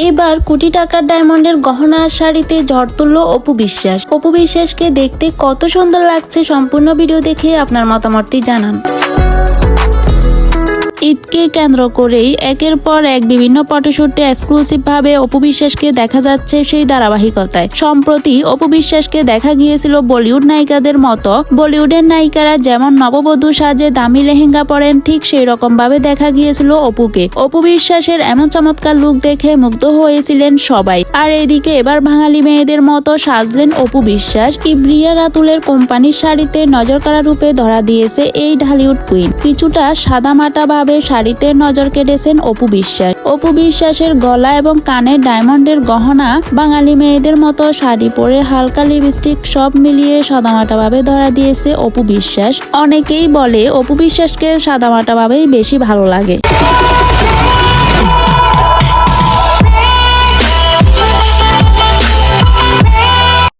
এবার কোটি টাকার ডায়মন্ডের গহনা শাড়িতে ঝড় তুলল অপু বিশ্বাস। অপু বিশ্বাসকে দেখতে কত সুন্দর লাগছে সম্পূর্ণ ভিডিও দেখে আপনার মতামতটি জানান। ঈদকে কেন্দ্র করেই একের পর এক বিভিন্ন ফটোশুটে এক্সক্লুসিভ ভাবে অপু বিশ্বাসকে দেখা যাচ্ছে সেই ধারাবাহিকতায়। সম্প্রতি অপু বিশ্বাসকে দেখা গিয়েছিল বলিউড নায়িকাদের মতো। বলিউডের নায়িকারা যেমন নববধূ সাজে দামি লেহেঙ্গা পরেন, ঠিক সেই রকম ভাবে দেখা গিয়েছিল অপুকে। অপু বিশ্বাসের এমন চমৎকার লুক দেখে মুগ্ধ হয়েছিলেন সবাই। আর এদিকে এবার বাঙালি মেয়েদের মতো সাজলেন অপু বিশ্বাস। ইব্রিয়া রাতুলের কোম্পানির শাড়িতে নজর কাড়া রূপে ধরা দিয়েছে এই ঢালিউড কুইন। কিছুটা সাদামাটা ভাবে শাড়িতে নজর কেটেছেন অপু বিশ্বাস। অপু বিশ্বাসের গলা এবং কানে ডায়মন্ডের গহনা, বাঙালি মেয়েদের মতো শাড়ি পরে হালকা লিপস্টিক, সব মিলিয়ে সাদামাটা ভাবে ধরা দিয়েছে অপু বিশ্বাস। অনেকেই বলে অপু বিশ্বাসকে সাদামাটা ভাবেই বেশি ভালো লাগে।